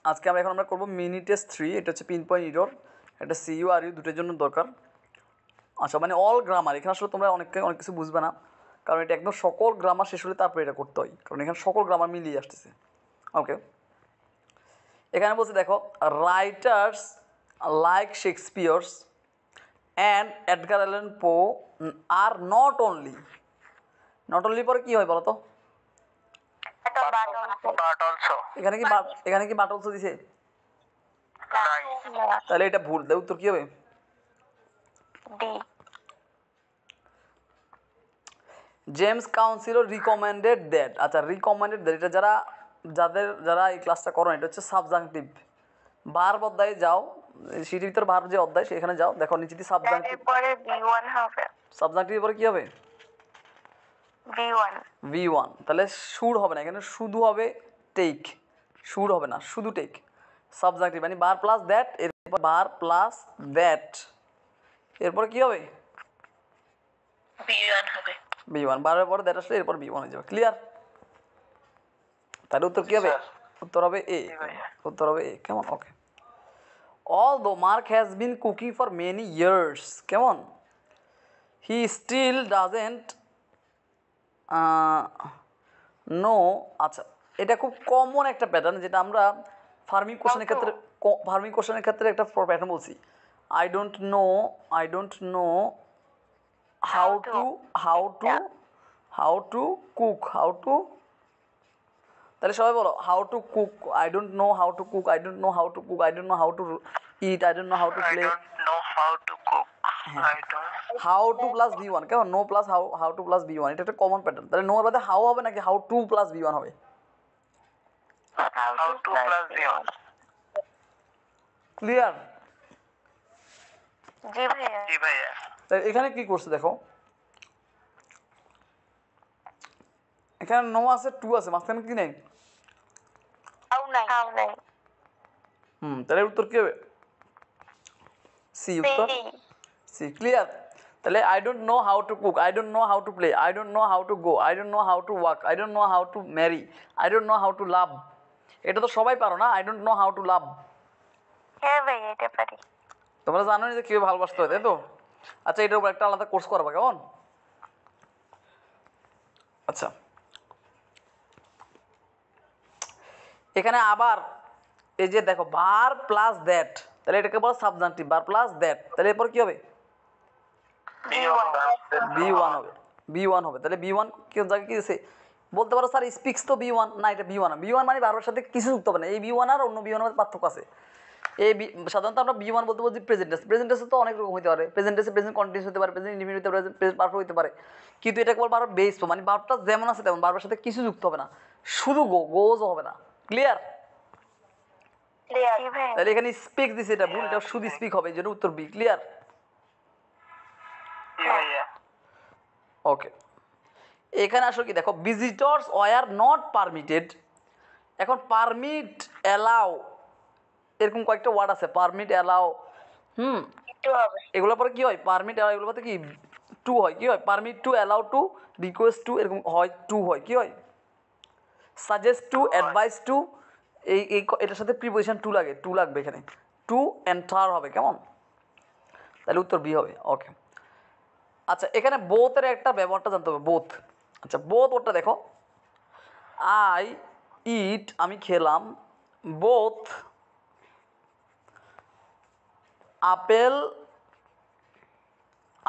আজকে আমরা করব মিনি টেস্ট 3। এটা হচ্ছে পিন পয়েন্ট এরর, এটা সিইউ আর ইউ দুটোর জন্য দরকার। আচ্ছা, মানে অল গ্রামার। এখানে আসলে তোমরা অনেক কিছু বুঝবে না, কারণ এটা একদম সকল গ্রামার শেষ হলে তারপরে এটা করতে হয়, কারণ এখানে সকল গ্রামার মিলিয়ে আসতেছে। ওকে, এখানে বলছে দেখো, writers like Shakespeares and Edgar Allan Poe are not only পরে কী হয় বলো তো? এখানে কি বাট অলসো দিছে? তাহলে এটা ভুল, তাই উত্তর কি হবে? James councillor recommended that. আচ্ছা, রিকমেন্ডেড দ্যাট এটা যারা এই ক্লাসটা করো, এটা হচ্ছে সাবজাংটিভ। ভার্ব অধ্যায়ে যাও, সিটির ভিতর ভার্ব যে অধ্যায় সেখানে যাও, দেখো নিচে দিয়ে সাবজাংটিভ পরে V1 হবে। সাবজাংটিভের পরে কি হবে? V1। তাহলে শুড হবে না, এখানে শুধু হবে টেক, শুড হবে না, শুধু টেক। সাবজাংটিভ মানে বার প্লাস দ্যাট, এরপর বার প্লাস দ্যাট, এরপর কি হবে? V1 হবে। V1, বারের পরে দ্যাট আসলে এরপর V1 হয়ে যাবে। ক্লিয়ার? তাহলে উত্তর কি হবে? উত্তর হবে এ। উত্তর হবে এ। কেমন? ওকে। Although Mark has been cooking for many years, কেমন? He still doesn't know। আচ্ছা, এটা খুব কমন একটা প্যাটার্ন, যেটা আমরা ফার্মিং কোশ্চেনের ক্ষেত্রে একটা প্যাটার্ন বলছি। I don't know how to cook, তাহলে সবাই বলো, how to cook. I don't know how to cook, I don't know how to cook, I don't know how to eat, I don't know how to play। How to plus V1, কেমন? No plus how to plus V1, এটা একটা common pattern. তাহলে no এর বাদে how হবে নাকি how to plus V1 হবে? How to plus V1। Clear? জি ভাইয়া। তাহলে এখানে কি করছে দেখো, এখানে নো আছে, টু আছে, মাঝখানে কি নেই? হাউ নাই। তাহলে উত্তর কি হবে? সি। উত্তর সি। ক্লিয়ার? তাহলে I don't know how to cook, I don't know how to play, I don't know how to go, I don't know how to walk, I don't know how to marry, I don't know how to love. এটা তো সবাই পারো না, I don't know how to love. হ্যাঁ ভাইয়া, এটা পারি। তোমরা জানো যে কীভাবে ভালোবাসতে হয়, তাই তো? আচ্ছা, এটার উপর একটা আলাদা কোর্স করবা, কেমন? আচ্ছা, এখানে আবার এই যে দেখো, বার প্লাস দ্যাট, তাহলে এটাকে বলো সাবজাংটিভ। বার প্লাস দ্যাট, তাহলে এরপর কি হবে? B1 হবে। B1 হবে। তাহলে B1 কেউ জায়গায় কি দিছে? বলতে পারো স্যার স্পিক্স তো B1 না, এটা B1 না। B1 মানে বারবার সাথে কিছু যুক্ত হবে না। এই B1 আর অন্য B1 এর পার্থক্য আছে। সাধারণত আমরা B1 বলতে বলছি প্রেজেন্টেন্স তো অনেক রকম হতে পারে। প্রেজেন্টেন্সে প্রেজেন্ট কন্টিনিউয়াস হতে পারে, প্রেজেন্ট ইনডিফিনিট হতে পারে, প্রেজেন্ট পারফেক্ট হতে পারে। কিন্তু এটা কেবল বারবার বেস, মানে বারবারটা যেমন আছে তেমন, বারবার সাথে কিছু যুক্ত হবে না, শুধু গোজও হবে না। ক্লিয়ার? তাহলে এখানে স্পিক দিছে, এটা ভুল, এটা শুধু স্পিক হবে, এই জন্য উত্তর বি। ক্লিয়ার? ওকে, এখানে আসলে কি দেখো, ভিজিটর্স ওয়ার নট পারমিটেড। এখন পারমিট, অ্যালাউ, এরকম কয়েকটা ওয়ার্ড আছে, পারমিট, অ্যালাউ, এগুলোর পরে কি হয়? পারমিট, অ্যালাউ, এগুলোর পরে কি টু হয়? কি হয়? Permit to, allow to, request to, এরকম হয়, টু হয়। কি হয়? সাজেস্ট টু, অ্যাডভাইস টু, এটার সাথে প্রিপোজিশন টু লাগে, টু লাগবে এখানে, টু এন্টার হবে। কেমন? তাহলে উত্তর বি হবে। ওকে, আচ্ছা, এখানে বোথের একটা ব্যবহারটা জানতে হবে, বোথ। আচ্ছা, বোথ ওটা দেখো, আই ইট, আমি খেলাম, both apple,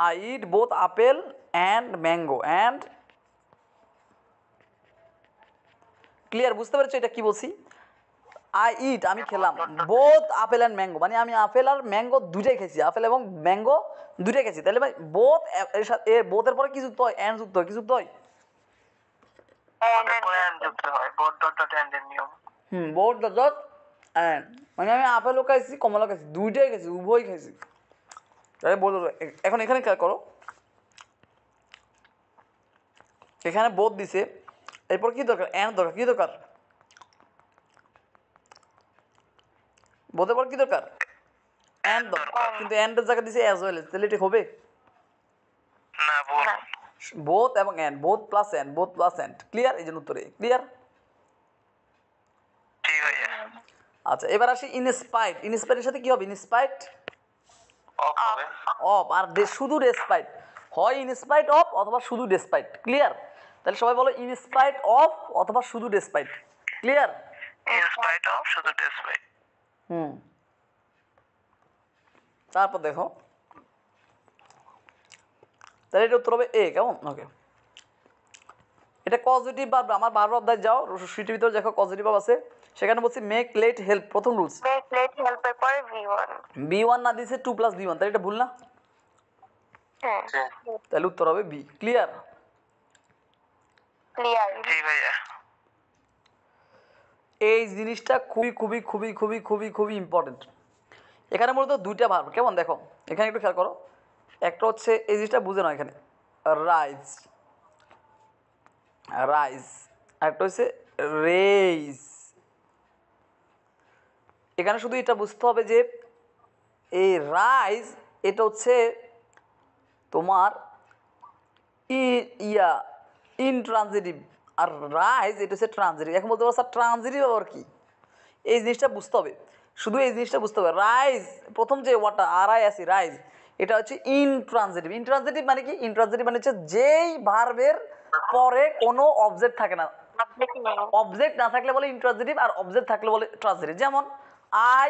I eat both apple and mango and. Clear? বুঝতে পেরেছো এটা কি বলছি? আই ইট, আমি খেলাম, বোথ আপেল অ্যান্ড ম্যাঙ্গো, মানে আমি আপেল আর ম্যাঙ্গো দুটাই খেয়েছি, আপেল এবং ম্যাঙ্গো দুটাই খেয়েছি। তাহলে ভাই বোথ, এর সাথে বোথের পরে কি যুক্ত হয়? অ্যান্ড যুক্ত হয়। কি যুক্ত হয়? বোথ ডট অ্যান্ড, মানে আমি আপেলও খাইছি, কমলা খাইছি, দুইটাই খাইছি, উভয় খাইছি। তাহলে বোধ। এখন এখানে খেয়াল করো, এখানে বোধ দিছে, এরপর কি দরকার? অ্যান্ড দরকার। কি দরকার? বোধের পর কি দরকার? অ্যান্ড দরকার। কিন্তু অ্যান্ডের জায়গা দিছে অ্যাজ ওয়েল, তাহলে এটা হবে না, বোথ এবং and, both plus and, both plus and. Clear? এই জন্য উত্তরে ক্লিয়ার। আচ্ছা এবার আসি ইনস্পাইট, ইনস্পাইটের সাথে কি হবে? ইনস্পাইট অফ হবে। অফ, আর শুধু ডেসপাইট, হয় ইনস্পাইট অফ অথবা শুধু ডেসপাইট। ক্লিয়ার? তাহলে সবাই বলো ইনস্পাইট অফ অথবা শুধু despite. Clear? In spite of, শুধু ডিসপ্লাইট। হুম, তারপর দেখো, তাহলে এটা উত্তর হবে এ। কেমন? ওকে, এটা পজিটিভ ভার্ব। আমার বারবার অধ্যায় যাও, সিটির ভিতরে দেখো পজিটিভ ভার্ব আছে, সেখানে বলছি মেক লেট হেল্প। প্রথম রুলস, মেক লেট হেল্পের পরে V1। B1 না দিয়েছে 2 + B1, তাহলে এটা ভুল না? হ্যাঁ, তাহলে উত্তর হবে বি। ক্লিয়ার? ক্লিয়ার। জি ভাইয়া। এই জিনিসটা খুবই খুবই খুবই খুবই খুবই খুবই ইম্পর্টেন্ট। এখানে মূলত দুইটা ভার্ব। কেমন? দেখো এখানে একটু খেয়াল করো, একটা হচ্ছে এই জিনিসটা বুঝে নাও এখানে, রাইজ, রাইজ, আরেকটা হচ্ছে রেইজ। এখানে শুধু এটা বুঝতে হবে যে এই রাইজ এটা হচ্ছে তোমার ইয়া ইনট্রানজিটিভ, আর রাইজ এটা হচ্ছে ট্রানজিটিভ। এখন বলতে পারো স্যার ট্রানজিটিভ আবার কি? এই জিনিসটা বুঝতে হবে, শুধু এই জিনিসটা বুঝতে হবে। রাইজ, প্রথম যে ওয়ার্ডটা RISE, রাইজ, এটা হচ্ছে ইনট্রানজিটিভ। ইনট্রানজিটিভ মানে কি? ইনট্রানজিটিভ মানে হচ্ছে যেই ভার্বের পরে কোনো অবজেক্ট থাকে না। অবজেক্ট না থাকলে বলে ইন্ট্রানজিটিভ, আর অবজেক্ট থাকলে বলে ট্রানজিটিভ। যেমন আই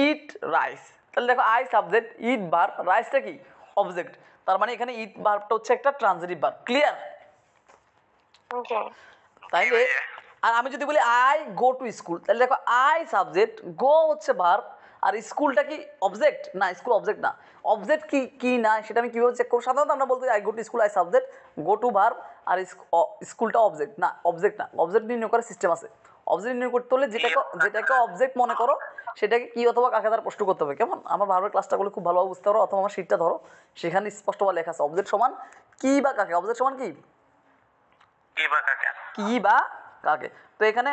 ইট রাইস, তাহলে দেখো আই সাবজেক্ট, ইট ভার্ব, রাইসটা কি? অবজেক্ট। তার মানে এখানে ইট ভার্বটা হচ্ছে একটা ট্রানজিটিভ ভার্ব। ক্লিয়ার? তাইলে আর আমি যদি বলি আই গো টু স্কুল, তাহলে দেখো আই সাবজেক্ট, গো হচ্ছে ভার্ব, আর স্কুলটা কি অবজেক্ট? না, স্কুল অবজেক্ট না। অবজেক্ট কি কি না সেটা আমি কীভাবে চেক করব? সাধারণত আমরা বলতে I go to school, I subject, go to verb, আর স্কুলটা অবজেক্ট না। অবজেক্ট না, অবজেক্ট নির্ণয় করার সিস্টেম আছে। অবজেক্ট নির্ণয় করতে হলে যেটাকে অবজেক্ট মনে করো সেটাকে কি অথবা কাকে দ্বারা প্রশ্ন করতে হবে। কেমন? আমার ভার্বের ক্লাসটা করলে খুব ভালোভাবে বুঝতে পারো, অথবা আমার শীটটা ধরো, সেখানে স্পষ্টভাবে লেখা আছে অবজেক্ট সমান কি বা কাকে। অবজেক্ট সমান কি? কি বা কাকে? কি বা কাকে। তো এখানে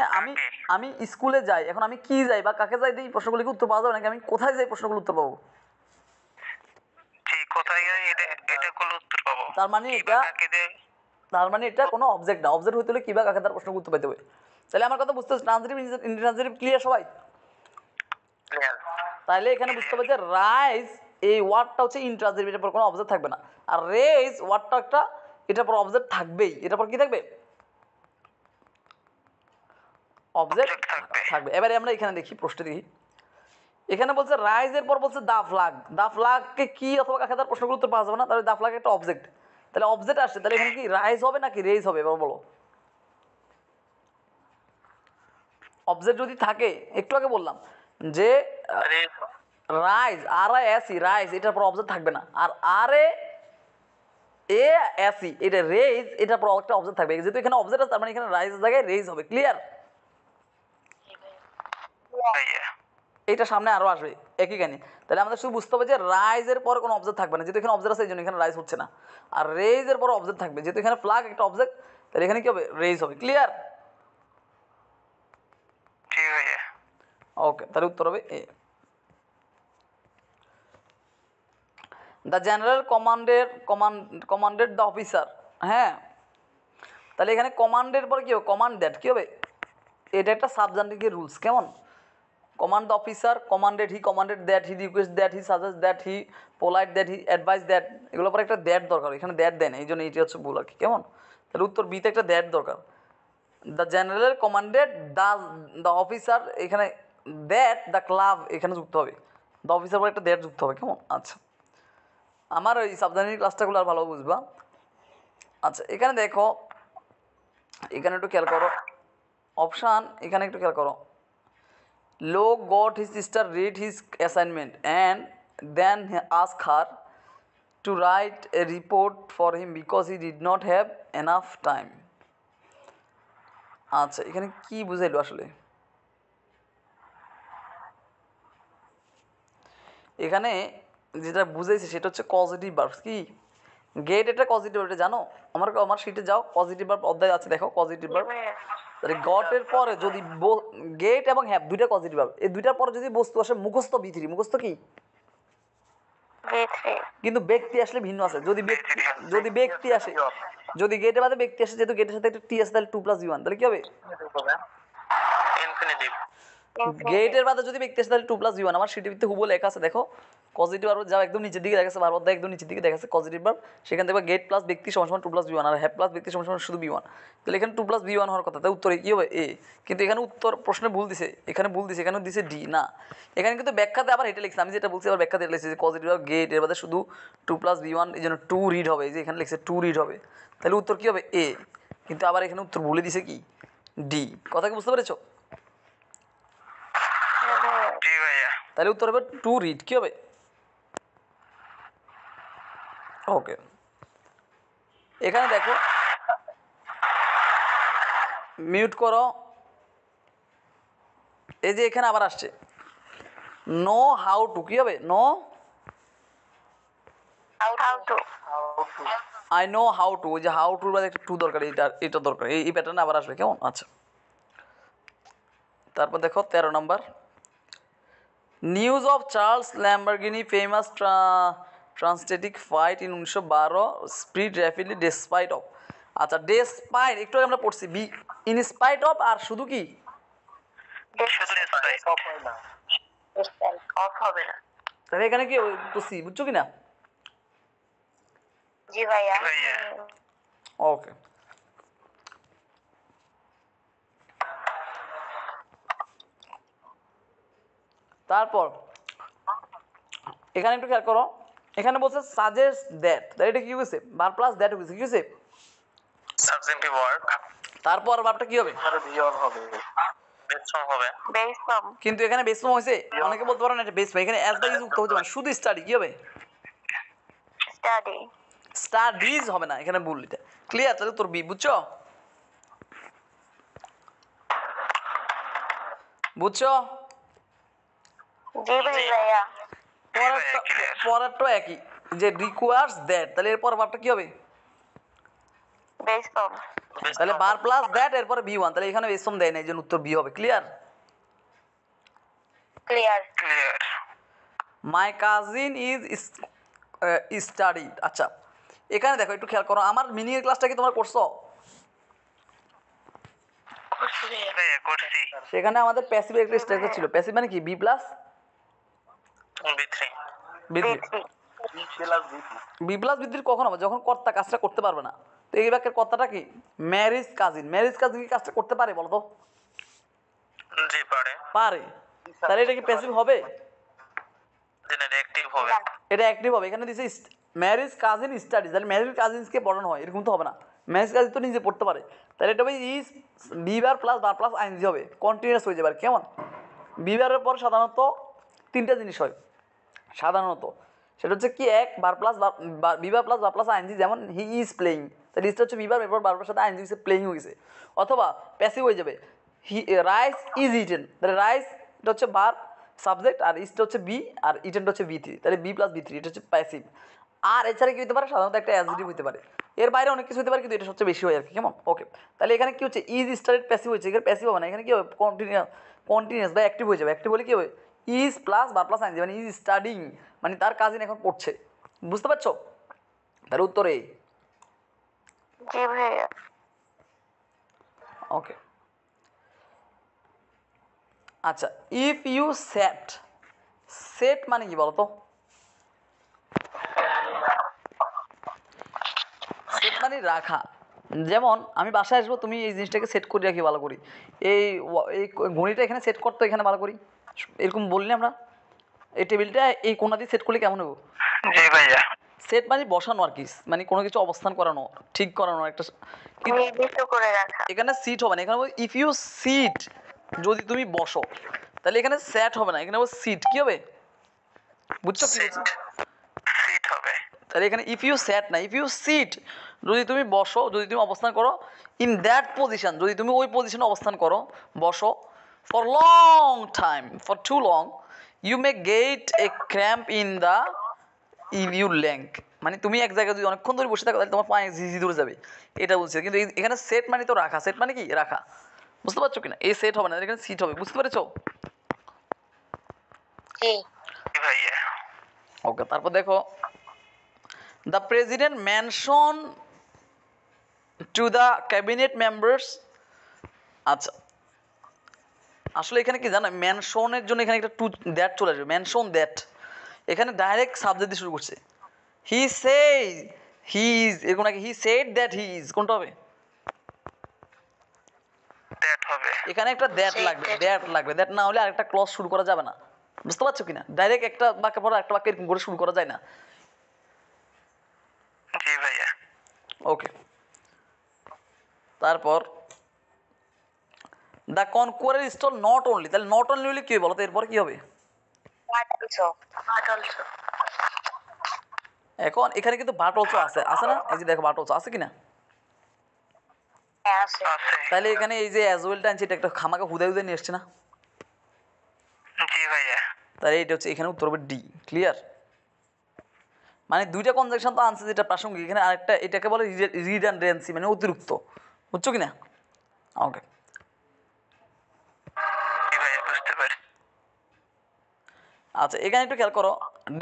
আমি স্কুলে যাই, এখন আমি কি যাই বা কাকে যাই দিই, প্রশ্নগুলিকে উত্তর পাওয়া যাবে নাকি আমি কোথায় যাই প্রশ্নগুলো উত্তর পাবো? ঠিক, কোথায় গেলে এটা করলে উত্তর পাবো। তার মানে কি বা এটা, কাকে দিয়ে? তার মানে এটা কোনো অবজেক্ট না। অবজেক্ট হইতে হলে কি বা কাকে তার প্রশ্ন উত্তর পাইতে হবে। তাহলে আমার কথা বুঝতে হচ্ছে ট্রানজিটিভ ইন্ট্রানজিটিভ। ক্লিয়ার সবাই? ক্লিয়ার। তাহলে এখানে বুঝতে হবে যে রাইজ এই ওয়ার্ডটা হচ্ছে ইন্ট্রানজিটিভ, এটার পর কোনো অবজেক্ট থাকবে না। আর রেইজ ওয়ার্ডটা একটা, এটার পর অবজেক্ট থাকবেই। এটার পর কি থাকবে? অবজেক্ট থাকবে। এবারে আমরা এখানে দেখি, প্রশ্ন দেখি, এখানে বলছে রাইজের পর বলছে দা ফ্ল্যাগ। দা ফ্ল্যাগকে কি অথবা কাকে তার প্রশ্নগুলো উত্তর পাওয়া যাবে না, তাহলে দা ফ্ল্যাগ একটা অবজেক্ট। তাহলে অবজেক্ট আসছে, তাহলে এখানে কি রাইজ হবে নাকি রেইজ হবে? এবার বলো। অবজেক্ট যদি থাকে, একটু আগে বললাম যে রাইজ, RISE, রাইজ, এটার পর অবজেক্ট থাকবে না। আর RASE, এটা রেইজ, এটার পর একটা অবজেক্ট থাকবে। যেহেতু এখানে অবজেক্ট আছে, তার মানে এখানে রাইজের জায়গায় রেইজ হবে। ক্লিয়ার? ভাইয়া। এটা সামনে আরও আসবে একই জ্ঞানী। তাহলে আমাদের শুধু বুঝতে হবে যে রাইজের পরে কোনো অবজেক্ট থাকবে না, যেহেতু এখানে অবজেক্ট আছে এই জন্য এখানে রাইজ হচ্ছে না। আর রেইজের পরে অবজেক্ট থাকবে, যেহেতু এখানে ফ্ল্যাগ একটা অবজেক্ট, তাহলে এখানে কি হবে? রেইজ হবে। ক্লিয়ার? ঠিক ভাইয়া। ওকে, তাহলে উত্তর হবে A. The general commanded the officer. হ্যাঁ, তাহলে এখানে কমান্ডের পরে কী হবে? কমান্ড দ্যাট কী হবে? এটা একটা সাবজেক্টিভ রুলস। কেমন? Command the officer, commanded he, commanded that, he request that, he suggest that, he polite that, he advice that. এগুলোর পরে একটা দ্যাট দরকার, এখানে দ্যাট দেন, এই জন্য এটি হচ্ছে ভুল আর কি। কেমন? তাহলে উত্তর বিতে একটা দ্যাট দরকার। The general commanded the officer, এখানে দ্যাট দ্য ক্লাব এখানে যুক্ত হবে, দ্য অফিসার পরে একটা দ্যাট যুক্ত হবে। কেমন? আচ্ছা, আমার ওই সাবধানের ক্লাসটাগুলো আর ভালো বুঝবা। আচ্ছা, এখানে দেখো, এখানে একটু খেয়াল করো অপশান, এখানে একটু খেয়াল করো। Luke got his sister read his assignment and then ask her to write a report for him because he did not have enough time. আচ্ছা, এখানে কি বুঝাইলো আসলে? এখানে যেটা বুঝাইছে সেটা হচ্ছে পজিটিভ ভার্ব। কি গেট? এটা পজিটিভ, এটা জানো? আমার শিটে যাও, পজিটিভ ভার্ব অধ্যায় আছে, দেখো পজিটিভ ভার্ব। তাহলে গটের পরে যদি গেট এবং হ্যাভ দুইটা পজিটিভ ভার্ব, এই দুইটার পরে যদি বস্তু আসে মুখস্থ B3, মুখস্থ কি? কিন্তু ব্যক্তি আসলে ভিন্ন আছে। যদি ব্যক্তি আসে, যদি গেটের বাদে ব্যক্তি আসে, যেহেতু গেটের সাথে একটা টি আছে, তাহলে 2 + B1, তাহলে কি হবে? ইনফিনিটিভ। গেটের বাদে যদি ব্যক্তি আসে তাহলে 2+v1 আমার সিটিভিতে হুবো লেখা আছে দেখো পজিটিভ আর যাও একদম নিচের দিকে দেখাচ্ছে বারবার একদম নিচের দিকে দেখাচ্ছে পজিটিভ বার সেখান থেকে গেট প্লাস ব্যক্তি সমান সমান 2+v1 আর হ্যাপ প্লাস ব্যক্তি সমান সমান শুধু v1 তাহলে এখানে 2+v1 হওয়ার কথা তাই উত্তরে কি হবে এ কিন্তু এখানে উত্তর প্রশ্নে ভুল দিছে এখানে ভুল দিছে এখানে দিছে ডি না এখানে কিন্তু ব্যাখ্যাতে আবার এটা লিখছে আমি যেটা বলছি আবার ব্যাখ্যাতে লিখছে যে পজিটিভ আর গেট এর বাদে শুধু 2+v1 এই জন্য 2 রিড হবে এই যে এখানে লিখছে 2 রিড হবে তাহলে উত্তর কি হবে এ কিন্তু আবার এখানে উত্তর ভুলে দিছে কি ডি কথা কি বুঝতে পেরেছো জি ভাইয়া তাহলে উত্তর হবে 2 রিড কি হবে ওকে এখানে দেখো মিউট করো এই যে এখানে আবার আসছে নো হাউ টু কি হবে no How to? I know how to ওই যে হাউ টুর বাদে একটা টু দরকার এটা দরকার এই প্যাটার্নে আবার আসবে কেমন আচ্ছা তারপর দেখো 13 number news of Charles Lamborghini famous transatlantic fight in 1912 spread rapidly despite of আচ্ছা ডেসপাইট একটু আগে আমরা পড়ছি বি ইন স্পাইট অফ আর শুধু কি শুধু স্পাইট Off হবে না। তাহলে এখানে কি তো সি বুঝছো কি না জি ভাইয়া। ভাইয়া। ওকে তারপর এখানে একটু খেয়াল করো এখানে বলছে সাজেস্ট দ্যাট তাহলে এটা কি হয়েছে বার প্লাস দ্যাট হয়েছে কি হয়েছে সাবজেক্টিভ ওয়ার্ক তারপর ভাবটা কি হবে বেসম হবে Based on কিন্তু এখানে বেসম হয়েছে অনেকে বলতে পারো না এটা বেসম এখানে অ্যাজ দ্য ইজ যুক্ত হতে পারে শুধু স্টাডি কি হবে study. স্টাডিজ হবে না এখানে ভুল এটা ক্লিয়ার তাহলে তোর বি বুঝছো বুঝছো জি ভাইয়া। পরেরটা একই যে রিকোয়ার্স দ্যাট তাহলে এরপর ভাবটা কি হবে Based on তাহলে বার প্লাস দ্যাট এরপরে বি1 তাহলে এখানে বেসম দেয় না এই জন্য উত্তর বি হবে clear clear. Clear my cousin is studied আচ্ছা এখানে দেখো একটু খেয়াল করো আমার মিনিংয়ের ক্লাসটা কি তোমরা করছো ভাইয়া করছি সেখানে আমাদের প্যাসিভ একটা স্ট্রাকচার ছিল প্যাসিভ মানে কি বি প্লাস বি3 বি3 বি প্লাস বি3 কখন হবে যখন কর্তা কাজটা করতে পারবে না তো এই বাক্যের কর্তাটা কি ম্যারেজ কাজিন কি কাজটা করতে পারে বলো তো জি পারে পারে তাহলে এটা কি প্যাসিভ হবে জেনারেল অ্যাক্টিভ হবে এটা অ্যাক্টিভ হবে এখানে দিছে ম্যারেজ কাজিন স্টাডিজ তাহলে ম্যারেজ কাজিনসকে পড়ানো হয় এরকম তো হবে না ম্যারেজ কাজিন তো নিজে পড়তে পারে তাহলে এটা হবে ইজ বিবার প্লাস বার প্লাস আইনজি হবে কন্টিনিউয়াস হয়ে যাবে আর কেমন বিবারের পর সাধারণত তিনটা জিনিস হয় সাধারণত সেটা হচ্ছে কি এক বার প্লাস বিবার প্লাস বার প্লাস আইনজি যেমন হি ইজ প্লেয়িং তাহলে ইজটা হচ্ছে বিবার এরপর বারবার সাথে আইনজি হচ্ছে প্লেয়িং হয়ে গেছে অথবা প্যাসিভ হয়ে যাবে হি রাইস ইজ ইটেন তাহলে রাইস এটা হচ্ছে বার সাবজেক্ট আর ইজটা হচ্ছে বি আর ইটেনটা হচ্ছে বি3 তাহলে বি প্লাস বি3 এটা হচ্ছে প্যাসিভ আর এছাড়া কি হতে পারে সাধারণত একটা অ্যাডজেক্টিভ হতে পারে এর বাইরে অনেক কিছু হতে পারে কিন্তু এটা সবচেয়ে বেশি হয় আর কি কেমন ওকে তাহলে এখানে কি হচ্ছে ইজ স্টার্টেড প্যাসিভ হচ্ছে এখানে প্যাসিভ হবে না এখানে কি হবে কন্টিনিউয়াস বা অ্যাক্টিভ হয়ে যাবে অ্যাক্টিভ হলে কি হবে ইজ প্লাস বার প্লাস আইনজি মানে ইজ স্টাডিং মানে তার কাজিন এখন পড়ছে বুঝতে পারছো তার উত্তরে জি ভাইয়া। ওকে আচ্ছা ইফ ইউ সেট মানে কি বলো তো সেট মানে রাখা যেমন আমি বাসায় আসবো তুমি এই জিনিসটাকে সেট করে রাখি ভালো করি এই এই ঘড়িটা এখানে সেট করতে এখানে ভালো করি এরকম বললি আমরা এই টেবিলটা এই কোনা দিয়ে সেট করলে কেমন হবে জি ভাইয়া সেট মানে বসানো আর কি মানে কোনো কিছু অবস্থান করানো ঠিক করানো একটা নির্দিষ্ট করে রাখা। এখানে সিট হবে না এখানে ইফ ইউ সিট যদি তুমি বসো তাহলে এখানে স্যাট হবে না এখানে সিট কি হবে বুঝছো কি বলছি? সিট হবে তাহলে এখানে ইফ ইউ স্যাট না ইফ ইউ সিট যদি তুমি বসো যদি তুমি অবস্থান করো ইন দ্যাট পজিশন যদি তুমি ওই পজিশনে অবস্থান করো বসো for long time for too long you may get a cramp in the you lank মানে তুমি এক জায়গায় যদি অনেকক্ষণ ধরে বসে থাকো তাহলে তোমার পায়ে ঝিঝি ধরে যাবে এটা বলছে কিন্তু এখানে সেট মানে তো রাখা সেট মানে কি রাখা বুঝতে পারছো কিনা এই সেট হবে না এখানে সিট হবে বুঝতে পেরেছো জি জি ভাইয়া ওকে তারপর দেখো the president mention to the cabinet members আচ্ছা আসলে এখানে কি জানো, মেনশনের জন্য এখানে একটা টু দ্যাট চলে আসবে, মেনশন দ্যাট, এখানে ডাইরেক্ট সাবজেক্ট দিয়ে শুরু করছে। হি সেজ হি ইজ, এরকম নাকি he said that he is, কোনটা হবে? দ্যাট হবে। এখানে একটা দ্যাট লাগবে, দ্যাট লাগবে, দ্যাট না হলে আরেকটা ক্লজ শুরু করা যাবে না, বুঝতে পারছো কিনা? ডাইরেক্ট একটা বাক্যের পর একটা বাক্য এরকম করে শুরু করা যায় না। জি ভাইয়া। ওকে, তারপর দ্য কনকোয়ারার স্টল নট অনলি, তাহলে নট অনলি হলে কি হবে বলো তো, এরপর কি হবে? But also. এখন এখানে কিন্তু বাট অলসো আছে, আছে না? এই যে দেখো বাট অলসো আছে কিনা? Yes. আছে। তাহলে এখানে এই যে অ্যাজ ওয়েলটা আনছি, এটা একটা খামাকা হুদায় হুদায় নিয়ে এসছে না? জি ভাইয়া। তাহলে এটা হচ্ছে এখানে উত্তর হবে ডি। ক্লিয়ার? মানে দুইটা কনজাংশন তো আনছে যেটা প্রাসঙ্গিক, এখানে আরেকটা এটাকে বলে রিডান্ডেন্সি, মানে অতিরিক্ত, বুঝছো কিনা? ওকে, জি ভাইয়া, বুঝতে পারি। আচ্ছা এখানে একটু খেয়াল করো,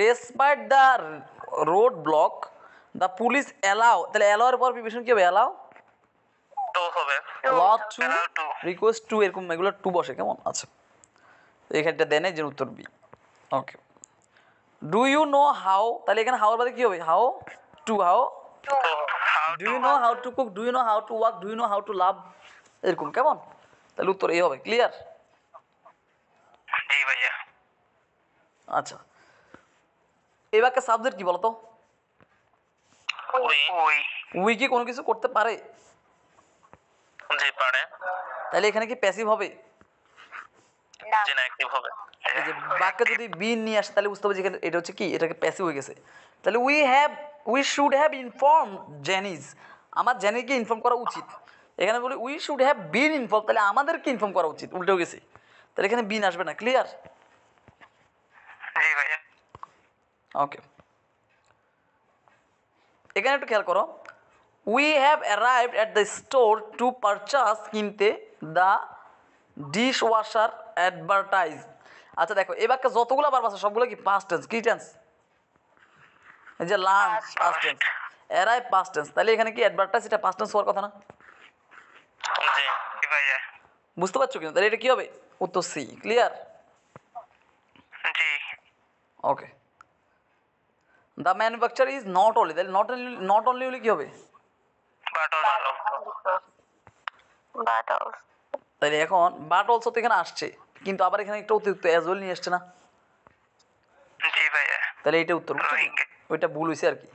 despite the road block the police allow, তাহলে অ্যালাউয়ের পর প্রিপোজিশন কি হবে? অ্যালাউ, তো হবে। allow to, Allow to, request to, এরকম এগুলো টু বসে, কেমন? আচ্ছা এখানটা দেয় নাই, যে উত্তর B. Okay, do you know how, তাহলে এখানে হাউর বাদে কি হবে? হাউ টু, হাউ, তো how do to, you know how to cook, do you know how to walk, do you know how to love, এরকম, কেমন? তাহলে উত্তর এ হবে। ক্লিয়ার? জি ভাইয়া। আচ্ছা, এই বাক্যে সাবজেক্ট কি বলতো? ওই ওই। উই কি কোনো কিছু করতে পারে? জি পারে। তাহলে এখানে কি প্যাসিভ হবে? জি না, অ্যাক্টিভ হবে। এই যে বাক্যে যদি বিন নিয়ে আসে তাহলে বুঝতে হবে যে এখানে এটা হচ্ছে কি, এটাকে প্যাসিভ হয়ে গেছে। তাহলে উই শুড হ্যাভ ইনফর্ম জেনিস, আমার জেনিকে ইনফর্ম করা উচিত। এখানে বলি we should have been inform, তাহলে আমাদেরকে ইনফর্ম করা উচিত, উল্টেও গেছে, তাহলে এখানে বিন আসবে না। ক্লিয়ার? জি ভাইয়া। ওকে, এখানে একটু খেয়াল করো, we have arrived at the store to purchase, কিনতে, দ্য ডিশ ওয়াশার অ্যাডভার্টাইজ। আচ্ছা দেখো এই বাক্যে যতগুলো বার আছে সবগুলো কি পাস্ট টেন্স? কি টেন্স? এই যে lunch past tense, arrive past tense, তাহলে এখানে কি অ্যাডভার্টাইজ, এটা পাস্ট টেন্স হওয়ার কথা না? জি জি ভাইয়া। বুঝতে পারছো কিনা? তাহলে এটা কি হবে? উত্তর সি। ক্লিয়ার? জি। Okay, the manufacture is not only, তাহলে নট অনলি হলে কি হবে? But also. But also. তাহলে এখন বাট অলসো তো এখানে আসছে, কিন্তু আবার এখানে একটা অতিরিক্ত অ্যাজ ওয়েল নিয়ে আসছে না? জি ভাইয়া। তাহলে এইটা উত্তর, বুঝছো Right. কিনা? ওইটা ভুল হয়েছে আর কি।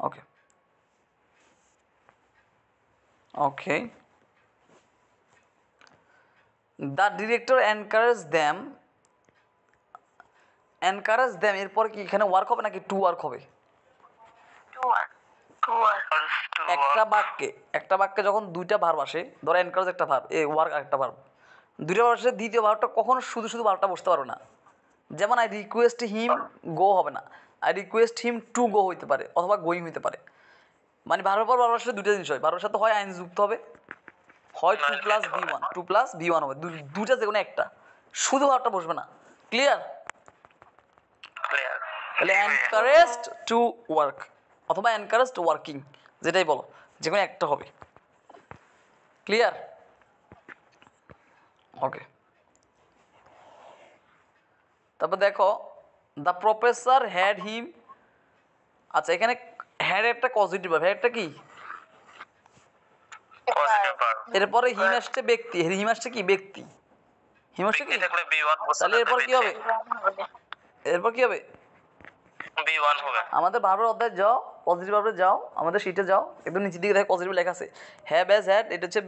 ওকে ওকে, দ্য ডিরেক্টর এনকারেজ দ্যাম, এরপর কি এখানে ওয়ার্ক হবে নাকি টু ওয়ার্ক হবে? To work. একটা বাক্যে যখন দুইটা ভার্ব আসে, ধরো এনকারেজ একটা ভার্ব, এ ওয়ার্ক একটা ভার্ব, দুইটা ভার্ব আসে, দ্বিতীয় ভার্বটা কখনো শুধু শুধু ভার্বটা বসতে পারবে না। যেমন আই রিকোয়েস্ট হিম গো হবে না, I request him to go হইতে পারে, অথবা গোয়িং হইতে পারে। মানে ভার্বের পর ভার্ব আসলে দুইটা জিনিস হয়, ভার্বের সাথে হয় আইন যুক্ত হবে, হয় টু প্লাস ভি ওয়ান হবে, দুইটা যে কোনো একটা, শুধু ভার্বটা বসবে না। ক্লিয়ার? ক্লিয়ার। তাহলে এনকারেজড টু ওয়ার্ক অথবা এনকারেজড ওয়ার্কিং, যেটাই বলো, যে কোনো একটা হবে। ক্লিয়ার? ওকে, তারপর দেখো দ্য প্রফেসর হ্যাড হিম, আচ্ছা এখানে হ্যাড একটা পজিটিভ ভাবে, হ্যাডটা কি? Positive verb. এরপরে হিম আসছে ব্যক্তি, হিম আসছে কি? ব্যক্তি, হিম আসছে কি? ব্যক্তি থাকলে বি1 বসে। তাহলে এরপর কি হবে? এরপর কি হবে? বি1 হবে। আমাদের ভার্বের অধ্যায় যাও, পজিটিভ ভার্বে যাও, আমাদের শিটে যাও, একদম নিচের দিকে দেখো পজিটিভ লেখা আছে, হ্যাভ হ্যাজ হ্যাড, এটা হচ্ছে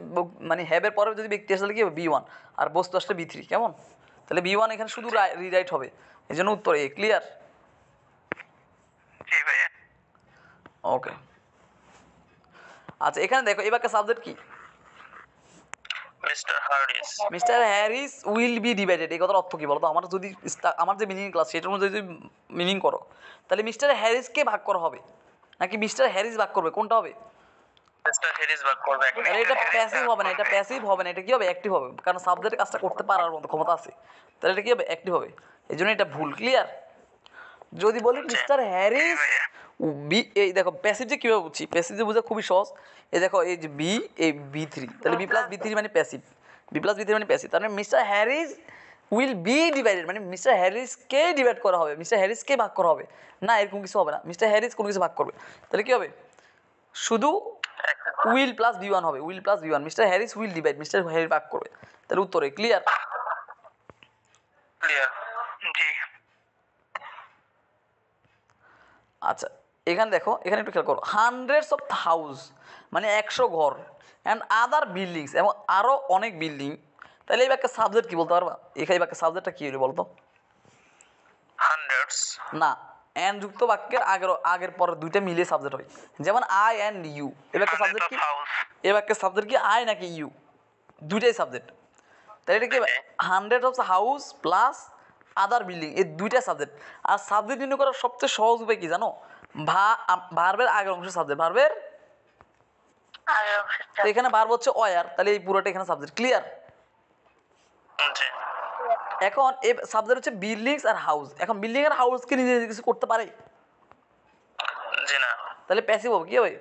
মানে হ্যাবের পরে যদি ব্যক্তি আসলে কি হবে? বি1, আর বস্তু আসলে বি3, কেমন? তাহলে বি1 এখানে শুধু রিরাইট হবে, এই জন্য উত্তর এ। ক্লিয়ার? জি ভাইয়া। ওকে, আচ্ছা এখানে দেখো এই বাক্যের সাবজেক্ট কি? Mister Hardinge. Mister Harris will be divided, এই কথার অর্থ কী বলো তো? আমার যে মিনিং ক্লাস সেটার মধ্যে যদি মিনিং করো, তাহলে মিস্টার হ্যারিসকে ভাগ করা হবে নাকি মিস্টার হ্যারিস ভাগ করবে, কোনটা হবে? মিস্টার হ্যারিস ভাগ করবে। তাহলে এটা প্যাসিভ হবে না, এটা প্যাসিভ হবে না, এটা কি হবে? অ্যাক্টিভ হবে, কারণ সাবজেক্টের কাজটা করতে পারার মতো ক্ষমতা আছে, তাহলে এটা কি হবে? অ্যাক্টিভ হবে, এই জন্য এটা ভুল। ক্লিয়ার? যদি বলি মিস্টার হ্যারিস বি, এই দেখো প্যাসিভ যে কীভাবে বুঝছি, প্যাসিভ যে বোঝা খুবই সহজ। এই দেখো এই যে বি, এই বি3, তাহলে বি প্লাস বি3 মানে প্যাসিভ, বি প্লাস বি থ্রি মানে প্যাসিভ, তার মানে Mr Harris will be divided, মানে মিস্টার হ্যারিসকে ডিভাইড করা হবে, মিস্টার হ্যারিসকে ভাগ করা হবে না, এরকম কিছু হবে না, মিস্টার হ্যারিস কোনো কিছু ভাগ করবে, তাহলে কী হবে শুধু উইল প্লাস বি ওয়ান হবে, will plus B one, Mr Harris will divide, Mr Harris ভাগ করবে, তাহলে উত্তরে ক্লিয়ার। ক্লিয়ার। জি। আচ্ছা এখানে দেখো, এখানে একটু খেয়াল করো, হান্ড্রেডস অফ হাউস মানে 100 ঘর অ্যান্ড আদার বিল্ডিংস এবং আরও অনেক বিল্ডিং, তাহলে এই বাক্যের সাবজেক্ট কী বলতে পারবা, এখানে এই বাক্যের সাবজেক্টটা কী হলো বলতো? হান্ড্রেডস। না, অ্যান্ড যুক্ত বাক্যের আগের পরের দুইটা মিলিয়ে সাবজেক্ট হয়, যেমন আই অ্যান্ড ইউ, এই বাক্যের সাবজেক্ট কি, হাউস। এই বাক্যের সাবজেক্ট কি আই নাকি ইউ, দুইটাই সাবজেক্ট, তাহলে এটা কি hundred of house plus other building, এই দুইটা সাবজেক্ট। আর সাবজেক্ট নির্ণয় করার সবচেয়ে সহজ উপায় কি জানো, ভার্বের আগের অংশ সাবজেক্ট, ভার্বের আগের তো অংশটা এখানে ভার্ব হচ্ছে অয়ার, তাহলে এই পুরোটা এখানে সাবজেক্ট, ক্লিয়ার। জি। এখন এই সাবজেক্ট হচ্ছে বিল্ডিংস আর হাউস, এখন বিল্ডিং আর হাউসকে নিজে নিজে কিছু করতে পারে, জি না। তাহলে প্যাসিভ হবে, কি হবে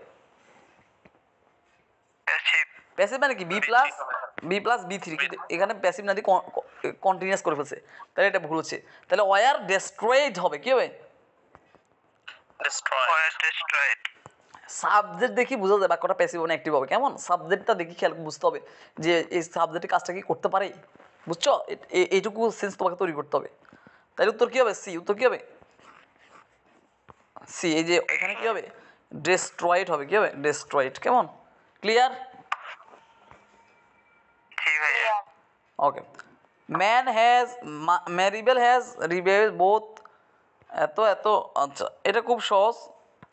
প্যাসিভ। প্যাসিভ মানে কি বি প্লাস বি থ্রি, কিন্তু এখানে প্যাসিভ না দিয়ে কন্টিনিউয়াস করে ফেলছে, তাহলে এটা ভুল হচ্ছে, তাহলে ওয়ার ডেস্ট্রয়েড হবে, কি হবে ডিস্ট্রয়েড। সাবজেক্ট দেখি বোঝা যায় বাক্যটা প্যাসিভ না অ্যাক্টিভ হবে, কেমন সাবজেক্টটা দেখি খেয়াল বুঝতে হবে যে এই সাবজেক্টের কাজটা কি করতে পারে, বুঝছো, এইটুকু সেন্স তোমাকে তৈরি করতে হবে, তাহলে উত্তর কী হবে সি, উত্তর কী হবে সি, এই যে এখানে কী হবে ডেস্ট্রয়েড হবে, কী হবে ডেস্ট্রয়েড, কেমন ক্লিয়ার। জি ভাইয়া। ওকে, ম্যারিবেল হ্যাজ রিবেল বোথ, এত আচ্ছা এটা খুব সহজ,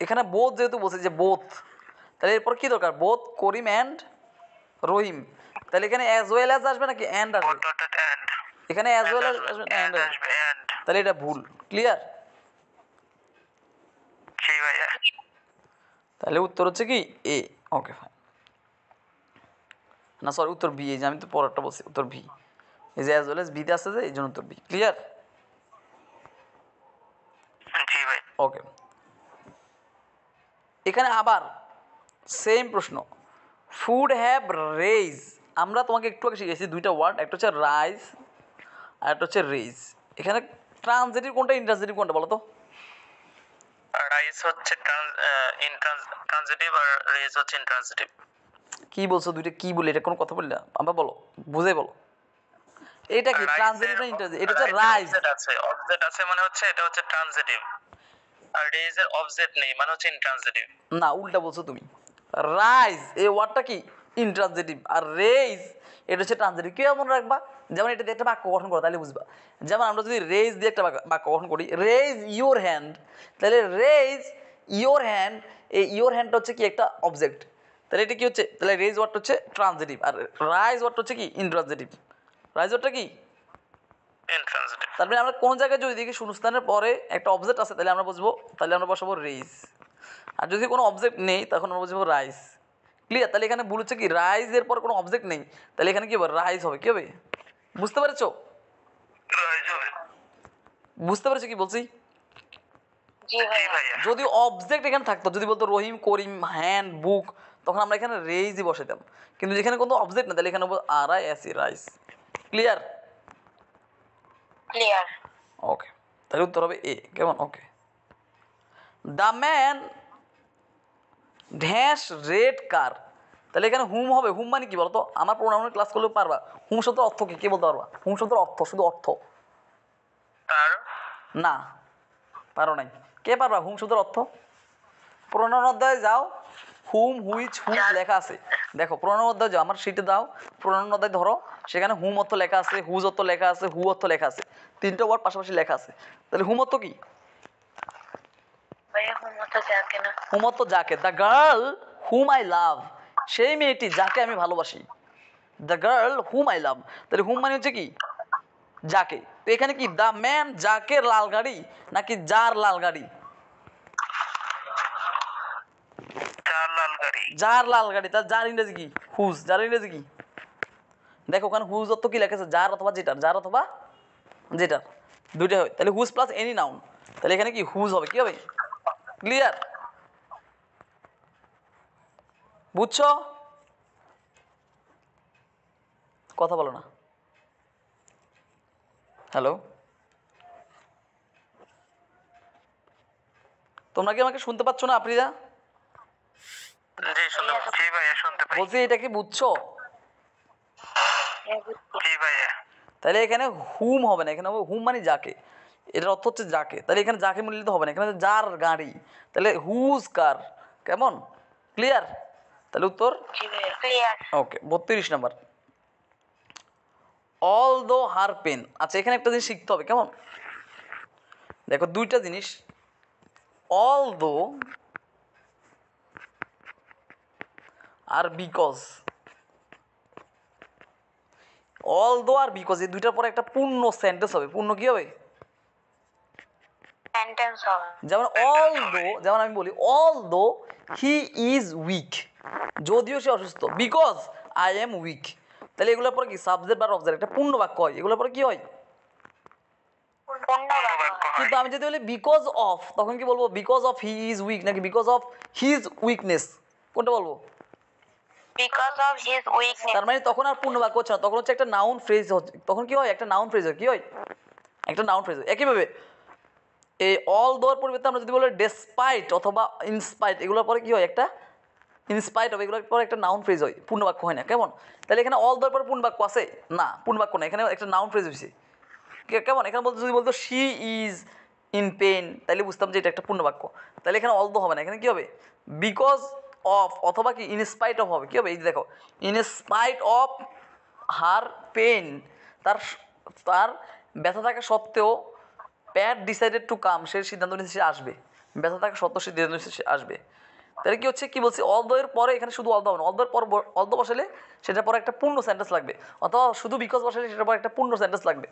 এখানে বোথ যেহেতু বলছে যে বোথ, তাহলে এরপর কী দরকার বোথ করিম অ্যান্ড রহিম, তাহলে এখানে অ্যাজ ওয়েল অ্যাজ আসবে নাকি অ্যান্ড আসবে, এন্ড। এখানে অ্যাজ ওয়েল অ্যাজ আসবে অ্যান্ড আসবে, আসবে এন্ড। তাহলে এটা ভুল, ক্লিয়ার। জি ভাইয়া। তাহলে উত্তর হচ্ছে কি এ, ওকে ফাইন, না সরি উত্তর বি, এই যে আমি তো পরেরটা বলছি উত্তর ভি, এই যে অ্যাজ ওয়েল অ্যাজ বিতে আসছে যে এই জন্য উত্তর বি, ক্লিয়ার। জি ভাই। ওকে, এখানে আবার সেম প্রশ্ন, ফুড হ্যাভ রেইজ, আমরা তোমাকে একটু আগে শিখেছি দুইটা ওয়ার্ড, একটা হচ্ছে রাইজ আর একটা হচ্ছে রেইজ, এখানে ট্রান্সিটিভ কোনটা ইন্ট্রান্সিটিভ কোনটা বলো তো? রাইস হচ্ছে ট্রানজিটিভ আর রেজ হচ্ছে ইনট্রানজিটিভ। কি বলছো দুইটা কি বলে, এটা কোনো কথা বললে আমরা বলো, বুঝে বলো, এটা কি ট্রান্সিটিভ না ইন্ট্রান্সিটিভ, এটা হচ্ছে রাইজ, অবজেক্ট আছে মানে হচ্ছে এটা হচ্ছে ট্রানজিটিভ, আর রেজ এর অবজেক্ট নেই মানে হচ্ছে ইনট্রানজিটিভ। না উল্টা বলছো তুমি, রাইজ এই ওয়ার্ডটা কি ইন্ট্রানজিটিভ, আর রেইজ এটা হচ্ছে ট্রানজিটিভ, কীভাবে মনে রাখবা, যেমন এটা দিয়ে একটা বাক্য গঠন করো তাহলে বুঝবা, যেমন আমরা যদি রেইজ দিয়ে একটা বাক্য গঠন করি, রেইজ ইওর হ্যান্ড, তাহলে রেইজ ইওর হ্যান্ড, এই ইওর হ্যান্ডটা হচ্ছে কি একটা অবজেক্ট, তাহলে এটা কি হচ্ছে, তাহলে রেইজ ওয়ার্ডটা হচ্ছে ট্রানজিটিভ, আর রাইজ ওয়ার্ডটা হচ্ছে কি ইন্ট্রানজিটিভ, রাইজ ওয়ার্ডটা কি ইনট্রানজিটিভ। তারপরে আমরা কোন জায়গায় যদি দেখি শূন্যস্থানের পরে একটা অবজেক্ট আছে তাহলে আমরা বুঝবো, তাহলে আমরা বসাবো রেইজ, আর যদি কোনো অবজেক্ট নেই তখন আমরা বুঝবো রাইস, ক্লিয়ার। তাহলে এখানে ভুল হচ্ছে কি রাইজের পর কোনো অবজেক্ট নেই, তাহলে এখানে কি হবে রাইজ হবে, কী হবে বুঝতে পেরেছো, রাইজ হবে। বুঝতে পেরেছো কি বলছি, জি জি ভাইয়া ভাইয়া। যদি অবজেক্ট এখানে থাকতো, যদি বলতো রহিম করিম হ্যান্ড বুক, তখন আমরা এখানে রেইজই বসাইতাম, কিন্তু যেখানে কোনো অবজেক্ট না তাহলে এখানে R I S E rise, clear. Clear okay, তাহলে উত্তর হবে এ, কেমন okay. The man dash red car, তাহলে এখানে হুম হবে, হুম মানে কি বলতো, আমার প্রোনাউনের ক্লাস করলেও পারবা, হুম শব্দের অর্থ কি কে বলতে পারবা, হুম শব্দের অর্থ শুধু অর্থ, তার না পারো নাই, কে পারবা হুম শব্দের অর্থ, প্রোনাউন অধ্যায়ে যাও, হুম হুইচ হুজ লেখা আছে, দেখো প্রোনাউন অধ্যায়ে যাও, আমার সিটে দাও, প্রোনাউন অধ্যায় ধরো, সেখানে হুম অর্থ লেখা আছে, হুজ অর্থ লেখা আছে, হু অর্থ লেখা আছে, তিনটা ওয়ার্ড পাশাপাশি লেখা আছে, তাহলে হুম অর্থ কি, ভাইয়া মতো যাকে না হুম অর্থ যাকে, the girl hmm I love, সেই মেয়েটি যাকে আমি ভালোবাসি, the girl hmm I love, তাহলে হুম মানে হচ্ছে কি যাকে, তো এখানে কি দ্য ম্যান যাকে লাল গাড়ি নাকি যার লাল গাড়ি, চার লাল গাড়ি। যার লাল গাড়ি, তার যার ইংরেজি কি হুজ, যার ইংরেজি কি, দেখো ওখানে হুজ অর্থ কি লেখা আছে, যার অথবা যেটার, যার অথবা যেটার দুইটা হয়, তাহলে হুজ প্লাস এনি নাউন, তাহলে এখানে কি হুজ হবে, কি হবে ক্লিয়ার, বুঝছো কথা বলো না। হ্যালো, তোমরা কি আমাকে শুনতে পাচ্ছ না আফ্রিদা? জি শুনতে জি ভাইয়া শুনতে পাই। বলছি এটা কি বুঝছো? জি ভাইয়া। তাহলে এখানে হুম হবে না, এখানে হবে হুম মানে যাকে, এটার অর্থ হচ্ছে যাকে। তাহলে এখানে যাকে মিললে তো হবে না, এখানে হচ্ছে যার গাড়ি, তাহলে হুজ কার। কেমন? ক্লিয়ার? তাহলে উত্তর জি ভাইয়া ক্লিয়ার। ওকে। 32 নাম্বার, অল দো হার পেন। আচ্ছা এখানে একটা জিনিস শিখতে হবে, কেমন? দেখো দুইটা জিনিস, অল দো আর বিকজ। অল দো আর বিকজ এই দুইটার পরে একটা পূর্ণ সেন্টেন্স হবে। পূর্ণ কি হবে? সেন্টেন্স হবে। যেমন অল দো, যেমন আমি বলি অল দো হি ইজ উইক, যদিও সে অসুস্থ, বিকজ আই এম উইক। তাহলে এগুলোর পরে কি সাবজেক্ট বা অবজেক্ট, একটা পূর্ণ বাক্য হয়। এগুলোর পরে কি হয়? পূর্ণ বাক্য। কিন্তু আমি যদি বলি বিকজ অফ, তখন কি বলবো? Because of he is weak নাকি বিকজ অফ হিজ উইকনেস, কোনটা বলবো? Because of his weakness. তার মানে তখন আর পূর্ণ বাক্য হচ্ছে না, তখন হচ্ছে একটা নাউন ফ্রেজ হচ্ছে। তখন কি হয়? একটা নাউন ফ্রেজ হয়। কি হয়? একটা নাউন ফ্রেজ হয়। একইভাবে এই অল দোর পরিবর্তে আমরা যদি বলি ডেসপাইট অথবা ইনস্পাইট, এগুলোর পরে কি হয়? একটা ইনস্পাইট হবে, এগুলোর পরে একটা নাউন ফ্রেজ হয়, পূর্ণ বাক্য হয় না। কেমন? তাহলে এখানে অল দোর পরে পূর্ণ বাক্য আছে না, পূর্ণ বাক্য না, এখানে একটা নাউন ফ্রেজ হয়েছে। কেমন? এখানে বলতে যদি বলতো শি ইজ ইন পেন, তাহলে বুঝতাম যে এটা একটা পূর্ণ বাক্য। তাহলে এখানে অল দো হবে না, এখানে কি হবে? বিকজ অফ অথবা কি ইনস্পাইট অফ হবে। কি হবে? এই যে দেখো, ইনস্পাইট অফ হার পেন, তার তার ব্যথা থাকা সত্ত্বেও প্যাট ডিসাইডেড টু কাম, সে সিদ্ধান্ত নিয়েছে সে আসবে। ব্যথা থাকা সত্ত্বেও সে সিদ্ধান্ত নিয়েছে সে আসবে। তাহলে কি হচ্ছে? কি বলছি? অল দো এর পরে এখানে শুধু অল দো হবে না, অল দো এর পর অল দো বসালে সেটার পরে একটা পূর্ণ সেন্টেন্স লাগবে, অথবা শুধু বিকজ বসালে সেটার পরে একটা পূর্ণ সেন্টেন্স লাগবে।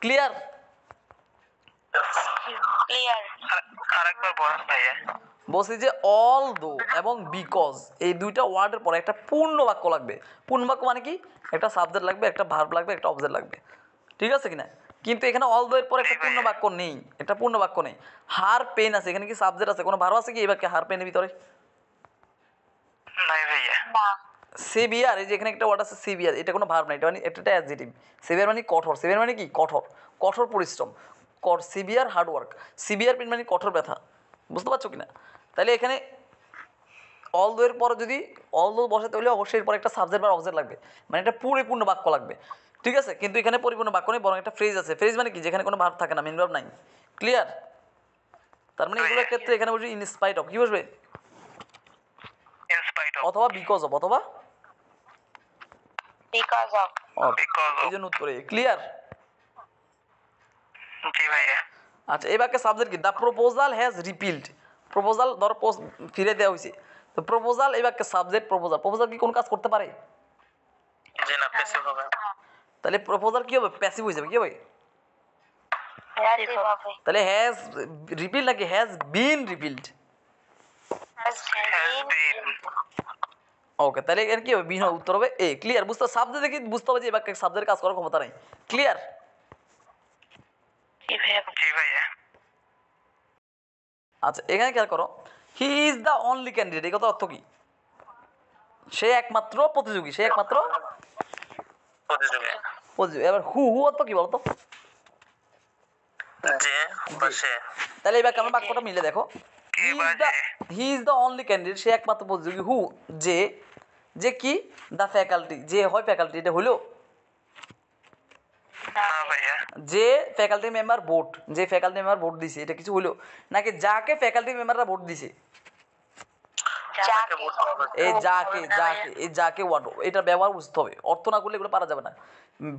ক্লিয়ার? ক্লিয়ার। আরেকবার বলেন ভাইয়া। বলছি যে অল দো এবং বিকজ এই দুইটা ওয়ার্ডের পরে একটা পূর্ণ বাক্য লাগবে। পূর্ণ বাক্য মানে কি? একটা সাবজেক্ট লাগবে, একটা ভার্ব লাগবে, একটা অবজেক্ট লাগবে। ঠিক আছে কিনা? কিন্তু এখানে অল দো এর পরে একটা পূর্ণ বাক্য নেই, একটা পূর্ণ বাক্য নেই। হার পেন আছে, এখানে কি সাবজেক্ট আছে? কোনো ভার্ব আছে কি এবার হার পেনের ভিতরে? নাই ভাইয়া। না। সেভিয়ার, এই যে এখানে একটা ওয়ার্ড আছে সেভিয়ার, এটা কোনো ভার্ব না, এটা মানে একটা অ্যাডজেক্টিভ। সেভিয়ার মানে কঠোর, সেভিয়ার মানে কি? কঠোর, কঠোর পরিশ্রম, severe hard work. Severe pen মানে কঠোর ব্যথা। বুঝতে পারছো কিনা? তাহলে এখানে অল দো এর পরে যদি অল দো বসাতে হলে অবশ্যই এরপর একটা সাবজেক্ট বা অবজেক্ট লাগবে, মানে একটা পরিপূর্ণ বাক্য লাগবে। ঠিক আছে? কিন্তু এখানে পরিপূর্ণ বাক্য নেই, বরং একটা ফ্রেজ আছে। ফ্রেজ মানে কি? যেখানে কোনো ভার্ব থাকে না, মেন ভার্ব নাই। ক্লিয়ার? তার মানে এগুলোর ক্ষেত্রে এখানে বসে ইনস্পাইট অফ, কি বসবে? ইনস্পাইট অফ অথবা বিকজ অফ, অথবা বিকজ অফ। Because of. এই জন্য উত্তরে ক্লিয়ার। জি ভাইয়া। আচ্ছা এই বাক্যের সাবজেক্ট কি? The proposal has repealed. Proposal ধরো ফিরে দেওয়া হয়েছে, তো প্রপোজাল এই বাক্যের সাবজেক্ট। প্রপোজাল, প্রপোজাল কি কোনো কাজ করতে পারে? জি না, প্যাসিভ হবে। তাহলে প্রপোজাল কি হবে? প্যাসিভ হয়ে যাবে। কি হবে? প্যাসিভ হবে। তাহলে হ্যাজ রিপিল নাকি has been repealed? Has Has been. been. Okay, তাহলে এর কি হবে? বিন হবে, উত্তর হবে এ। ক্লিয়ার? বুঝতে সাবজেক্ট দেখি বুঝতে হবে যে এই বাক্যের সাবজেক্টের কাজ করার ক্ষমতা নেই। ক্লিয়ার? জি ভাইয়া। জি ভাইয়া। আচ্ছা এখানে খেয়াল করো, হি ইজ দ্য অনলি ক্যান্ডিডেট, এই কথা অর্থ কি? সে একমাত্র প্রতিযোগী, সে একমাত্র প্রতিযোগী। প্রতিযোগী। এবার হু, হু অর্থ কি বলতো? যে বা সে। তাহলে এই বাক্যে আমরা বাক্যটা মিলে দেখো, কে বা যে। He is the only candidate, সে একমাত্র প্রতিযোগী। হু, যে, যে কি? দ্য ফ্যাকাল্টি, যে হয় ফ্যাকাল্টি, এটা হলো না ভাইয়া। যে ফ্যাকাল্টি মেম্বার ভোট, যে ফ্যাকাল্টি মেম্বার ভোট দিছে, এটা কিছু হলো নাকি যাকে ফ্যাকাল্টি মেম্বাররা ভোট দিছে? যাকে। এই যাকে, যাকে, এই যাকে ওয়ার্ড, এটা ব্যবহার বুঝতে হবে, অর্থ না করলে এগুলো পারা যাবে না।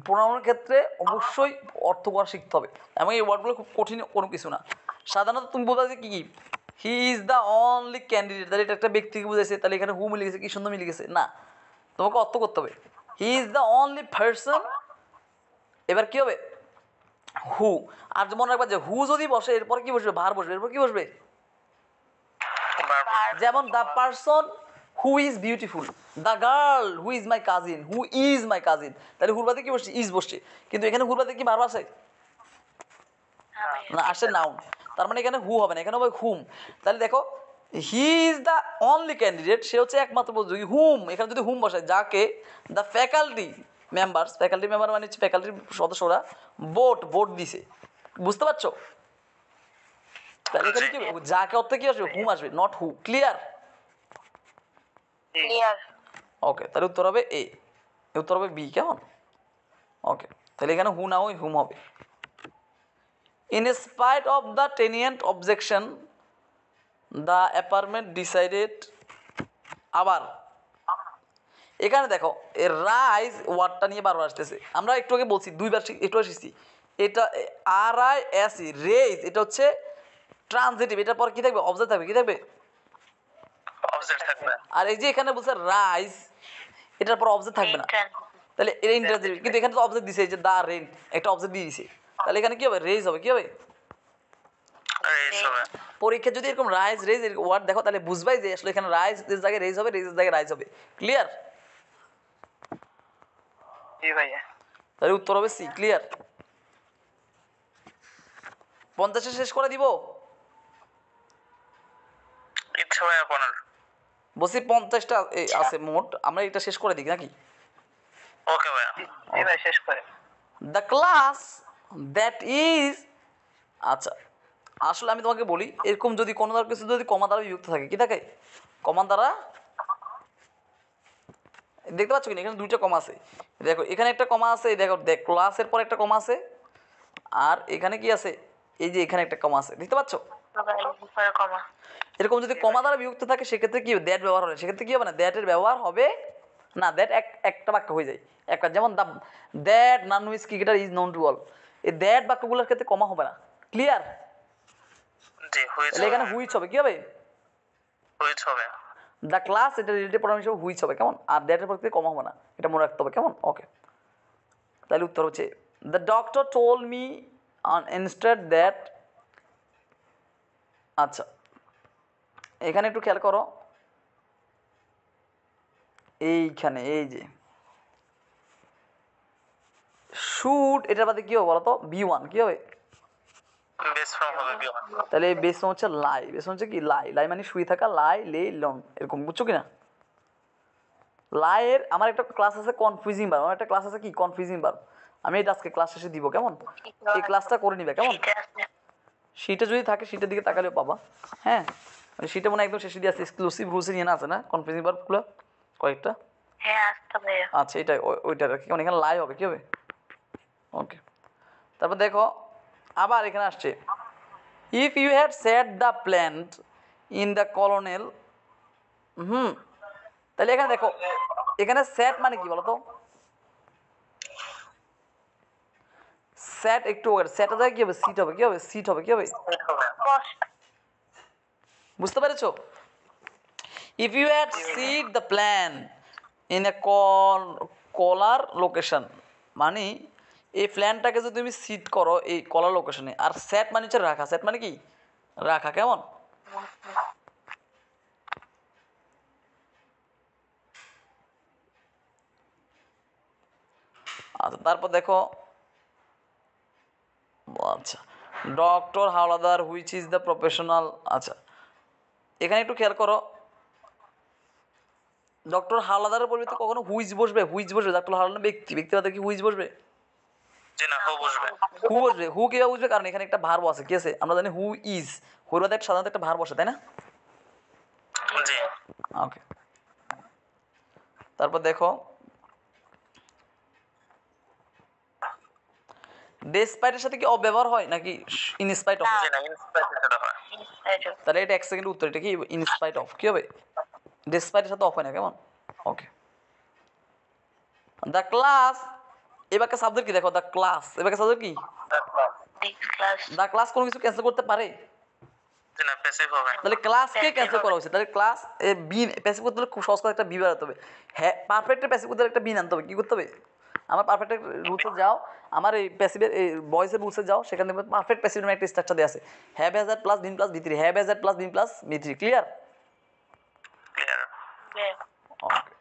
প্রোনাউনের ক্ষেত্রে অবশ্যই অর্থ করা শিখতে হবে, এবং এই ওয়ার্ডগুলো খুব কঠিন কোনো কিছু না। সাধারণত তুমি বলতে যে কী কী, he is the only candidate, তাহলে এটা একটা ব্যক্তিকে বুঝেছে, তাহলে এখানে হু মিলে গেছে, কি সুন্দর মিলে গেছে না, তোমাকে অর্থ করতে হবে। হি ইজ দ্য অনলি পার্সন, এবার কী হবে? হু। আর মনে রাখবা যে হু যদি বসে এরপর কি বসবে? ভার বসবে, এরপর কি বসবে? যেমন the person who is beautiful, the girl who is my cousin, who is my cousin, তাহলে হুরবাদে কি বসছে? ইজ বসছে। কিন্তু এখানে হুরবাদে কি ভার্ব আছে? না, আসে নাউন। তার মানে এখানে হু হবে না, এখানে হবে হুম। তাহলে দেখো, he is the only candidate, সে হচ্ছে একমাত্র প্রতিযোগী। হুম, এখানে যদি হুম বসায়, যাকে the faculty members, faculty member মানে হচ্ছে ফ্যাকাল্টির সদস্যরা ভোট দিছে, বুঝতে পারছো? তাহলে এখানে কি হবে? যাকে অর্থে কি আসবে, হুম আসবে, নট হু। ক্লিয়ার? Clear. ওকে, তাহলে উত্তর হবে এ, উত্তর হবে বি। কেমন? ওকে, তাহলে এখানে হু না ওই হুম হবে। In spite of the tenant objection the apartment decided. আবার এখানে দেখো এর রাইজ ওয়ার্ডটা নিয়ে বারবার আসতেছে, আমরা একটু আগে বলছি, দুইবার একটু এসেছি। এটা আর আই এস ই, রেইজ, এটা হচ্ছে ট্রানজিটিভ, এটার পর কি থাকবে, অবজেক্ট থাকবে, কি থাকবে, অবজেক্ট থাকবে। আর এই যে এখানে বলছে রাইজ, এটার পর অবজেক্ট থাকবে না, তাহলে এটা ইন্টারজেক্টিভ। কিন্তু এখানে তো অবজেক্ট দিছে, এই যে দা রেইন, একটা অবজেক্ট দিয়ে দিছে, তাহলে এখানে কি হবে, রেইজ হবে, কি হবে? রেজ হবে। পরীক্ষা যদি এরকম রাইজ রেইজ ওয়ার্ড দেখো, তাহলে বুঝবাই যে আসলে এখানে রাইজ এর জায়গায় রেইজ হবে, রেইজের জায়গায় রাইজ হবে। ক্লিয়ার? জি ভাইয়া। তাহলে উত্তর হবে সি। ক্লিয়ার? 50 শেষ করে দিব? ইচ্ছা ভাইয়া 15। বলছি 50টা আছে মোট, আমরা এটা শেষ করে দিই নাকি? ওকে ভাইয়া। জি ভাই শেষ করে। দ্য ক্লাস দ্যাট ইজ, আচ্ছা আসলে আমি তোমাকে বলি, এরকম যদি কোনো কিছু যদি কমা দ্বারা বিভক্ত থাকে, কি থাকে, কমা দ্বারা, দেখতে পাচ্ছ কিনা এখানে দুইটা কমা আছে, দেখো এখানে একটা কমা আছে, দেখো ক্লাসের পর একটা কমা আছে, আর এখানে কি আছে, এই যে এখানে একটা কমা আছে, দেখতে পাচ্ছ? Comma. এরকম যদি কমা দ্বারা বিভক্ত থাকে সেক্ষেত্রে কি হবে, দ্যাট ব্যবহার হবে, সেক্ষেত্রে কি হবে না, দ্যাটের ব্যবহার হবে না, দ্যাট একটা বাক্য হয়ে যায় একটা, যেমন the that none which cricketer is known to all, এই দ্যাট বাক্যগুলোর ক্ষেত্রে কমা হবে না। ক্লিয়ার? জি হুইচ তাহলে এখানে হুইচ হবে, কি হবে, হুইচ হবে। দ্য ক্লাস, এটা রিলেটিভ প্রোনাউন হিসেবে হুইচ হবে, কেমন, আর দ্যাটের পর থেকে কমা হবে না, এটা মনে রাখতে হবে, কেমন? ওকে, তাহলে উত্তর হচ্ছে the doctor told me on instead that. আচ্ছা এখানে একটু খেয়াল করো, এইখানে এই যে শুট, এটার বাদে কি হবে বলো তো, বি1, কি হবে, বেস ফর্ম হবে বি ওয়ান। তাহলে বেস হচ্ছে লাই, বেস হচ্ছে কি, লাই, লাই মানে শুয়ে থাকা, লাই লে লন, এরকম, বুঝছো কিনা? লাইয়ের আমার একটা ক্লাস আছে কনফিউজিং বার, আমার একটা ক্লাস আছে কি কনফিউজিং বার, আমি এটা আজকে ক্লাস শেষে দিব, কেমন? এই ক্লাসটা করে নিবে, কেমন? সেটা যদি থাকে সেটার দিকে তাকালেও পাবা। হ্যাঁ, মানে সেটা মনে হয় একদম শেষে দিয়ে আছে, এক্সক্লুসিভ রুলসে নিয়ে না আছে না কনফিউজিং বারগুলো কয়েকটা। হ্যাঁ আসতে হবে। আচ্ছা এটাই, ওইটা রাখি, কেমন? এখানে লাই হবে, কি হবে? ওকে, তারপর দেখো আবার এখানে আসছে, if you had set the plant in the colonel, তাহলে এখানে দেখো, এখানে সেট মানে কি বলতো, সেট একটু সেটের জায়গায় কি হবে, সিট হবে, কি হবে, সিট হবে, কি হবে, বস। বুঝতে পেরেছো? If you had sit the plan in a collar location, মানে এই প্ল্যানটাকে যদি তুমি সিট করো এই কলার লোকেশনে, আর সেট মানে হচ্ছে রাখা, সেট মানে কি রাখা, কেমন? আচ্ছা তারপর দেখো, আচ্ছা doctor Howlader which is the professional, আচ্ছা এখানে একটু খেয়াল করো, ডক্টর হাওলাদারের পরিবর্তে কখনো হুইচ বসবে, হুইচ বসবে, ডক্টর হাওলাদার ব্যক্তি, ব্যক্তিগত কি হুইচ বসবে, জি না হু বসবে। হু বসবে, হু কিভাবে বুঝবে, কারণ এখানে একটা ভার্ব আছে, কি আছে, আমরা জানি হু ইজ, হুর বাদে সাধারণত একটা ভার্ব বসে, তাই না? জি ওকে, তারপর দেখো ডেসপাইটের সাথে কি অব্যবহার হয় নাকি ইনস্পাইট অফ? জি না ইনস্পাইট সেটা হয়। তাহলে এটা 1 সেকেন্ড উত্তর, এটা কি ইনস্পাইট অফ, কি হবে, ডেসপাইটের সাথে অফ হয় না, কেমন? ওকে, দ্য ক্লাস, এবারকে সাবজেক্ট কি দেখো, দ্য ক্লাস, এবারকে সাবজেক্ট কি, ক্লাস। দ্য ক্লাস কোনো কিছু ক্যান্সেল করতে পারে, জি না প্যাসিভ হবে। তাহলে ক্লাসকে ক্যান্সেল করা হয়েছে, তাহলে ক্লাস এ বি প্যাসিভ করতে হলে খুব সহজ করে একটা বি বানাতে হবে, হ্যাঁ পারফেক্টের প্যাসিভ করতে হলে একটা বি আনতে হবে, কী করতে হবে, আমার পারফেক্টের রুলসে যাও, আমার এই প্যাসিভের এই ভয়েসের রুলসে যাও, সেখানে দেখবে পারফেক্ট প্যাসিভ নামে একটা স্ট্রাকচার দেওয়া আছে, have has had plus been plus বি3, have has had plus been plus বি3, ক্লিয়ার? ক্লিয়ার। ওকে,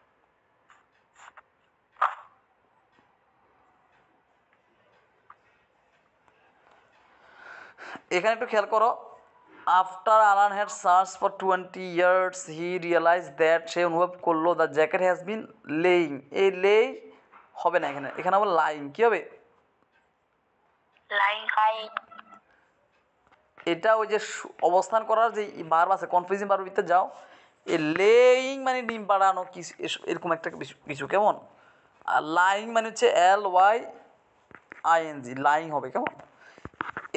এখানে একটু খেয়াল করো, after Alan had search for 20 years he realise that, সে অনুভব করলো the jacket has been laying, এই লেই হবে না এখানে, এখানে আবার লাইং কি হবে? লাইন এটা ওই যে অবস্থান করার যে ভার্ব আছে, কনফিউজিং ভার্বের ভিতরে যাও, এই লেইং মানে ডিম পাড়ানো কিছু এরকম একটা কিছু কেমন, আর লাইং মানে হচ্ছে LYING, লাইং হবে কেমন।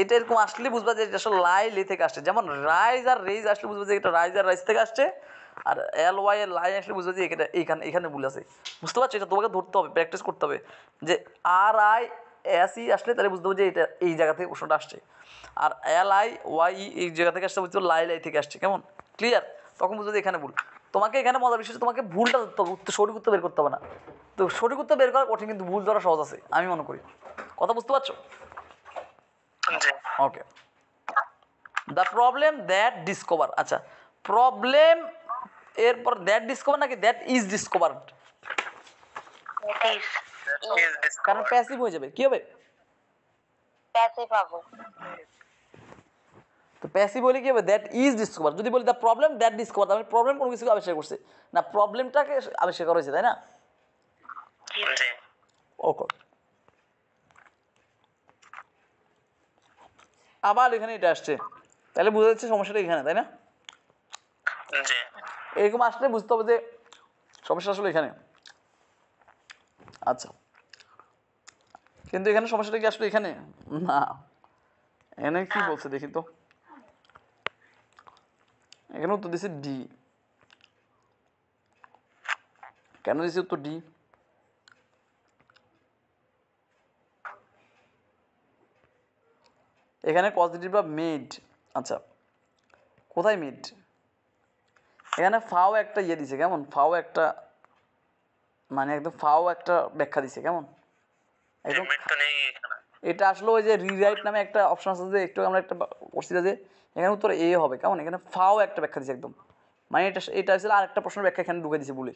এটা এরকম আসলে বুঝবা যে এটা আসলে লে থেকে আসছে, যেমন রাইজ আর রেইজ আসলে বুঝবা যে এটা রাইজ আর রাইজ থেকে আসছে, আর LY এর লাই আসলে বুঝবা যে এটা এখানে ভুল আছে। বুঝতে পারছো? এটা তোমাকে ধরতে হবে, প্র্যাকটিস করতে হবে, যে RISE আসলে তাহলে বুঝতে হবে যে এটা এই জায়গা থেকে প্রশ্নটা আসছে, আর LIYE এই জায়গা থেকে আসছে, বুঝতে লাই থেকে আসছে কেমন, ক্লিয়ার? তখন বুঝবে যে এখানে ভুল। তোমাকে এখানে মজার বিষয়, তোমাকে ভুলটা ধরতে হবে, সঠিক উত্তর বের করতে হবে না। তো সঠিক উত্তর বের করা কঠিন, কিন্তু ভুল ধরা সহজ আছে আমি মনে করি। কথা বুঝতে পারছো? জি okay. The problem that discover, আচ্ছা প্রবলেম এরপর দ্যাট ডিসকভার নাকি দ্যাট ইজ ডিসকভার্ড? ইজ কারণ প্যাসিভ হয়ে যাবে, কি হবে? প্যাসিভ পাবো। তো প্যাসিভ হলে কি হবে? That is discover. যদি বলি দ্য প্রবলেম দ্যাট ডিসকভার, তাহলে প্রবলেম কোনো কিছু আবিষ্কার করছে না, প্রবলেমটাকে আবিষ্কার করা হয়েছে, তাই না? জি ওকে। আবার এখানে এটা আসছে, তাহলে বোঝা যাচ্ছে সমস্যাটা এখানে, তাই না? জি এরকম আসলে বুঝতে হবে যে সমস্যা আসলে এখানে। আচ্ছা, কিন্তু এখানে সমস্যাটা কি আসলে এখানে না, এখানে কি বলছে দেখি তো, এখানে উত্তর দিচ্ছে ডি। কেন দিচ্ছে উত্তর ডি? এখানে পজিটিভ বা মেড, আচ্ছা কোথায় মেড? এখানে ফাও একটা ইয়ে দিছে কেমন, ফাও একটা মানে একদম ফাও একটা ব্যাখ্যা দিছে কেমন একদম। লিমিট তো নেই এখানে। এটা আসলে ওই যে রিরাইট নামে একটা অপশন আছে, যে একটু আমরা একটা পড়ছি যে এখানে উত্তর এ হবে কেমন, এখানে ফাও একটা ব্যাখ্যা দিছে একদম, মানে এটা আসলে আরেকটা প্রশ্নের ব্যাখ্যা এখানে ঢুকে দিছে বলে,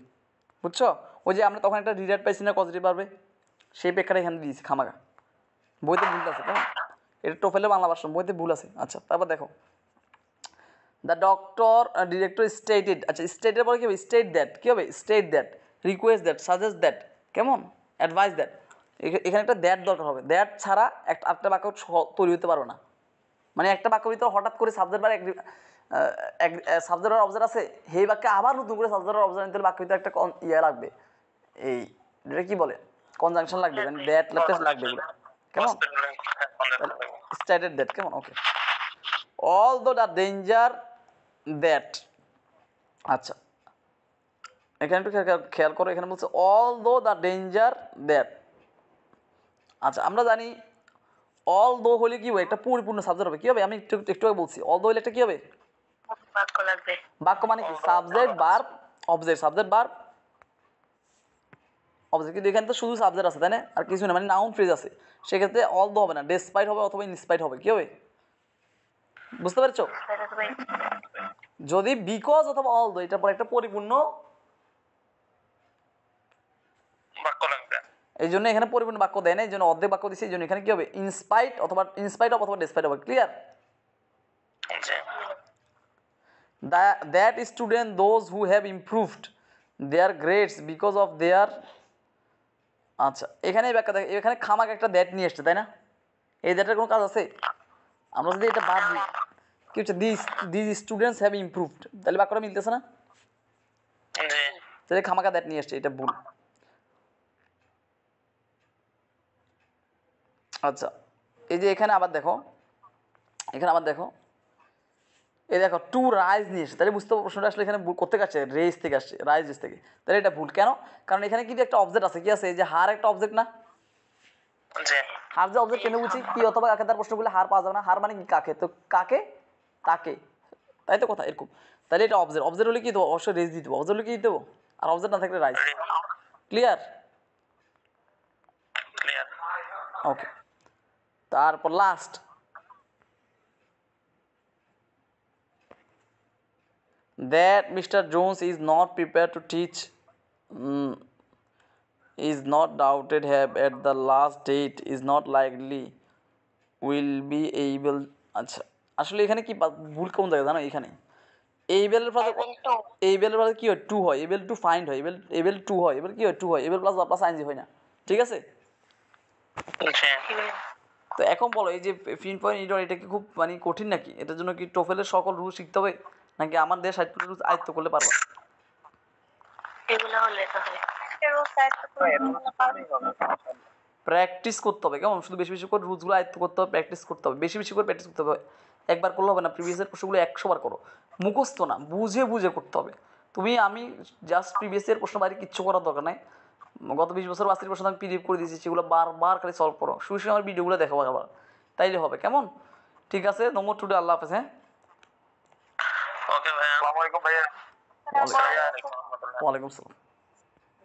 বুঝছো? ওই যে আমরা তখন একটা রিরাইট পাইছি না পজিটিভ পারবে, সেই ব্যাখ্যাটা এখানে দিয়েছি খামাকা, বইতে ভুল আছে কেমন, এটা টোফেলে বাংলা ভার্সন, বইতে ভুল আছে। আচ্ছা তারপর দেখো, দ্য ডক্টর ডিরেক্টর স্টেটেড, আচ্ছা স্টেটের পরে কী হবে? স্টেট দ্যাট, কী হবে? State that, request that, suggest that, কেমন, অ্যাডভাইস দ্যাট। এখানে একটা দ্যাট দরকার হবে, দ্যাট ছাড়া একটা বাক্য তৈরি হতে পারবে না। মানে একটা বাক্যের ভিতরে হঠাৎ করে সাবজেক্ট বার সাবজেক্ট আর অবজেক্ট আছে, সেই বাক্যে আবার নতুন করে সাবজেক্ট আর অবজেক্ট নিতে বাক্যের ভিতরে একটা ইয়ে লাগবে, এই এটা কি বলে, কনজাংশন লাগবে, মানে দ্যাট লাগবে এগুলো কেমন, স্টেটেড দ্যাট কেমন। ওকে। অলদো দ্য ডেঞ্জার দ্যাট, আচ্ছা এখানে একটু খেয়াল করো, এখানে বলছে অলদো দ্য ডেঞ্জার দ্যাট। আচ্ছা আমরা জানি অলদো হলে কি হবে? একটা পরিপূর্ণ সাবজেক্ট হবে, কি হবে? আমি একটু আগে বলছি অলদো হলে একটা কি হবে? বাক্য লাগবে। বাক্য মানে কি? Subject verb object, subject verb object, কিন্তু এখানে তো শুধু সাবজেক্ট আছে, তাই না? আর কিছু না, মানে নাউন ফ্রেজ আছে, সেক্ষেত্রে অলদো হবে না, ডেসপাইট হবে অথবা ইনস্পাইট হবে, কি হবে? বুঝতে পারছো? যদি বিকজ অথবা অলদো এটার পর একটা পরিপূর্ণ, বাক্য লাগবে। এই জন্য এখানে পরিপূর্ণ বাক্য দেয় না, এই জন্য অর্ধেক বাক্য দিচ্ছে, এই জন্য এখানে কি হবে? ইনস্পাইট অথবা ডেসপাইট হবে, ক্লিয়ার? জি that student those who have improved their grades because of their, আচ্ছা এখানে এই ব্যাখ্যা দেখো, এখানে খামাক একটা দ্যাট নিয়ে এসছে, তাই না? এই দ্যাটের কোনো কাজ আছে? আমরা যদি এটা বাদ দিই, কি হচ্ছে? দিস স্টুডেন্টস হ্যাভ ইমপ্রুভড, তাহলে বাক্যটা মিলতেছে না? জি তাহলে খামাকা দ্যাট নিয়ে এসছে, এটা ভুল। আচ্ছা এই যে এখানে আবার দেখো, এই দেখো টু রাইজ নিয়ে এসছে, তাহলে বুঝতে পারো প্রশ্নটা আসলে এখানে করতে আসছে রেজ থেকে আসছে, রাইজ থেকে, তাহলে এটা ভুল কেন? কারণ এখানে কিন্তু একটা অবজেক্ট আছে, কি আছে? এই যে হার একটা অবজেক্ট না, জি হার যে অবজেক্ট কেন বুঝি কি অথবা কাকে তার প্রশ্ন করলে হার পাওয়া যাবে না, হার মানে কি? কাকে, তো কাকে তাকে, তাই তো কথা এরকম। তাহলে এটা অবজেক্ট হলে কি দেবো? অবশ্যই রেজ দিয়ে দেবো, অবজেক্ট হলে কি দেবো? আর অবজেক্ট না থাকলে রাইজ, ক্লিয়ার? ক্লিয়ার ওকে। তারপর last, that Mr. Jones is not prepared to teach is not doubted have at the last date is not likely will be able, আচ্ছা আসলে এখানে কি ভুল কোন জায়গায় জানো? এখানে এইবেলের প্লাস এইবেলের প্লাস কি হয়? টু হয়, এবেল টু ফাইন্ড হয়, এবেল টু হয়, এবেল কি হয়? টু হয়, এবেল প্লাস প্লাস আইনজি হয় না, ঠিক আছে? জি তো এখন বলো এই যে পিন পয়েন্ট এরর এটা কি খুব মানে কঠিন নাকি? এটার জন্য কি টোফেলের সকল রুল শিখতে হবে নাকি আমার দেশ 60 রুল আয়ত্ত করলে পারবা? এগুলো হলে তো হয় এরকম সাইড করে প্র্যাকটিস করতে হবে কেমন, শুধু বেশি বেশি করে রুলসগুলো আয়ত্ত করতে হবে, প্র্যাকটিস করতে হবে, বেশি বেশি করে প্র্যাকটিস করতে হবে। একবার করলে হবে না, প্রিভিয়াসের প্রশ্নগুলো 100 বার করো, মুখস্থ না, বুঝে বুঝে করতে হবে। আমি জাস্ট প্রিভিয়াসের প্রশ্ন বাইরে কিচ্ছু করার দরকার নাই। গত 20 বছর বাস্তির প্রশ্ন আমি পিডিএফ করে দিয়েছি, সেগুলো বারবার খালি সলভ করো, শুয়ে শুয়ে আমার ভিডিওগুলো দেখো আবার, তাইলে হবে কেমন? ঠিক আছে, নম্বর টুডে, আল্লাহ হাফেজ। হ্যাঁ, ওকে ভাইয়া, আসসালামু আলাইকুম ভাইয়া। ওয়ালাইকুম আসসালাম।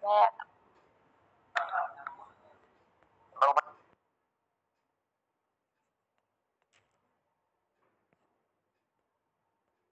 ভাইয়া